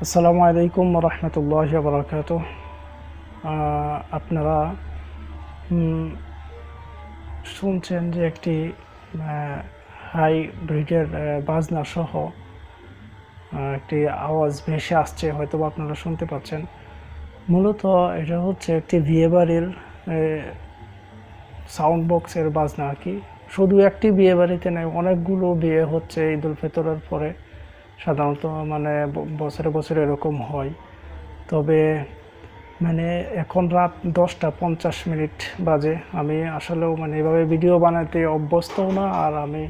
আসসালামু আলাইকুম রহমতুল্লাহি ওয়া বারাকাতুহু। আপনারা শুনছেন যে একটি হাই ব্রিডের বাজনা সহ একটি আওয়াজ ভেসে আসছে, হয়তো আপনারা শুনতে পাচ্ছেন। মূলত এটা হচ্ছে একটি বিয়ে বাড়ির সাউন্ড বক্সের বাজনা আর কি। শুধু একটি বিয়ে বাড়িতে নয়, অনেকগুলো বিয়ে হচ্ছে ঈদ উল ফিতরের পরে। সাধারণত মানে বছরে বছরে এরকম হয়। তবে মানে এখন রাত 10টা 50 মিনিট বাজে। আমি আসলেও মানে এভাবে ভিডিও বানাতে অভ্যস্তও না, আর আমি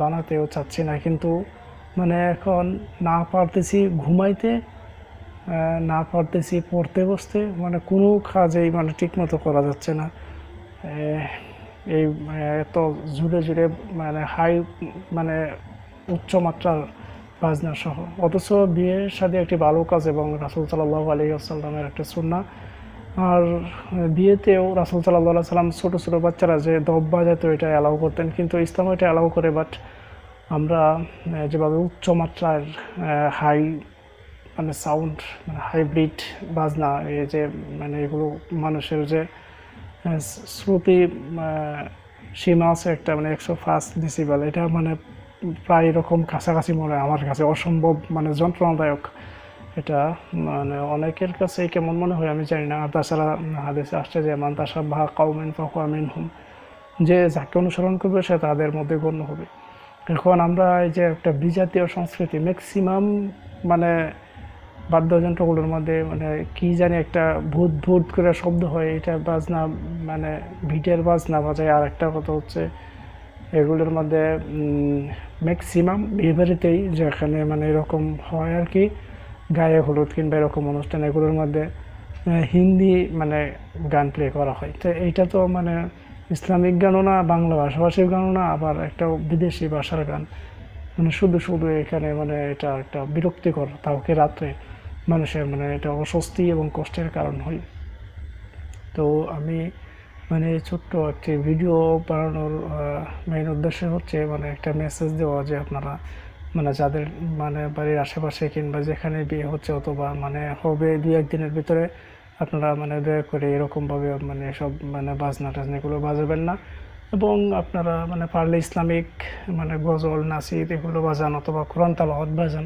বানাতেও চাচ্ছি না, কিন্তু মানে এখন না পারতেছি ঘুমাইতে, না পারতেছি পড়তে বসতে, মানে কোনো কাজেই মানে ঠিকমতো করা যাচ্ছে না। এই এত জুড়ে জুড়ে মানে হাই মানে উচ্চমাত্রার বাজনা সহ, অথচ বিয়ের সাথে একটি ভালো কাজ এবং রাসূল সাল্লাল্লাহু আলাইহি ওয়াসাল্লামের একটা সুন্নাহ। আর বিয়েতেও রাসূল সাল্লাল্লাহু আলাইহি সাল্লাম ছোটো ছোটো বাচ্চারা যে দব বাজাতো এটা অ্যালাউ করতেন, কিন্তু ইসলাম এটা অ্যালাউ করে। বাট আমরা যেভাবে উচ্চমাত্রার হাই মানে সাউন্ড মানে হাইব্রিড বাজনা, এই যে মানে এগুলো মানুষের যে শ্রুতি সীমা আছে একটা, মানে 105 ডেসিবেল, এটা মানে প্রায় এরকম কাছাকাছি মনে হয় আমার কাছে, অসম্ভব মানে যন্ত্রণাদায়ক। এটা মানে অনেকের কাছে কেমন মনে হয় আমি জানি না। আর তাছাড়া হাদিসে আসছে যে মান তাশাব্বাহা কওমিন ফাহুয়া মিনহুম, যে যাকে অনুসরণ করবে সে তাদের মধ্যে গণ্য হবে। এখন আমরা এই যে একটা বিজাতীয় সংস্কৃতি, ম্যাক্সিমাম মানে বাদ্যযন্ত্রগুলোর মধ্যে মানে কি জানি একটা ভূত ভূত করে শব্দ হয়, এটা বাজনা মানে ভিটের বাজনা বাজায়। আর একটা কথা হচ্ছে এগুলোর মধ্যে ম্যাক্সিমাম বিয়েবাড়িতেই যেখানে মানে এরকম হয় আর কি, গায়ে হলুদ কিংবা এরকম অনুষ্ঠান, এগুলোর মধ্যে হিন্দি মানে গান প্লে করা হয়। তো এইটা তো মানে ইসলামিক গানও না, বাংলা ভাষাভাষীর গানও না, আবার একটা বিদেশি ভাষার গান। মানে শুধু শুধু এখানে মানে এটা একটা বিরক্তিকর, তাওকে রাত্রে মানুষের মানে এটা অস্বস্তি এবং কষ্টের কারণ হয়। তো আমি মানে ছোট্ট একটি ভিডিও বানানোর মেইন উদ্দেশ্য হচ্ছে মানে একটা মেসেজ দেওয়া, যে আপনারা মানে যাদের মানে বাড়ির আশেপাশে কিংবা যেখানে বিয়ে হচ্ছে অথবা মানে হবে 2-1 দিনের ভিতরে, আপনারা মানে দয়া করে এরকমভাবে মানে সব মানে বাজনা টাজনাগুলো বাজাবেন না। এবং আপনারা মানে পারলে ইসলামিক মানে গজল নাসিদ এগুলো বাজান, অথবা কোরআন তালাওয়াত বাজান,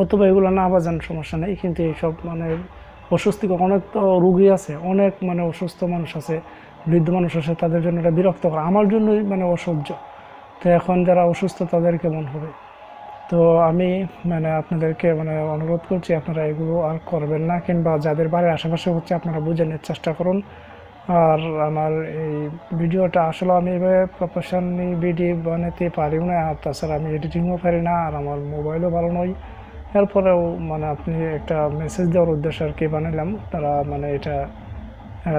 অথবা এগুলো না বাজান সমস্যা নেই। কিন্তু এইসব মানে অস্বস্তিকর, অনেক তো রুগী আছে, অনেক মানে অসুস্থ মানুষ আছে, বৃদ্ধ মানুষ আছে, তাদের জন্য এটা বিরক্তকর, আমার জন্যই মানে অসহ্য। তো এখন যারা অসুস্থ তাদের কেমন হবে? তো আমি মানে আপনাদেরকে মানে অনুরোধ করছি, আপনারা এগুলো আর করবেন না, কিংবা যাদের বাড়ির আশেপাশে হচ্ছে আপনারা বুঝে নেওয়ার চেষ্টা করুন। আর আমার এই ভিডিওটা আসলে আমি এভাবে প্রফেশনালি ভিডিও বানাতে পারিও না, আর তাছাড়া আমি এডিটিংও পারি না, আর আমার মোবাইলও ভালো নয়। এরপরেও মানে আপনি একটা মেসেজ দেওয়ার উদ্দেশ্যে আর কি বানালাম, তারা মানে এটা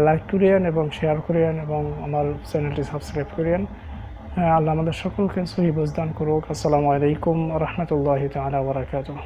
লাইক করিয়েন এবং শেয়ার করিয়েন এবং আমার চ্যানেলটি সাবস্ক্রাইব করিয়েন। আল্লাহ আমাদের সকলকে সহি বুঝ দান করুক। আসসালামু আলাইকুম রহমতুল্লাহি তাআলা ওয়া বারাকাতুহু।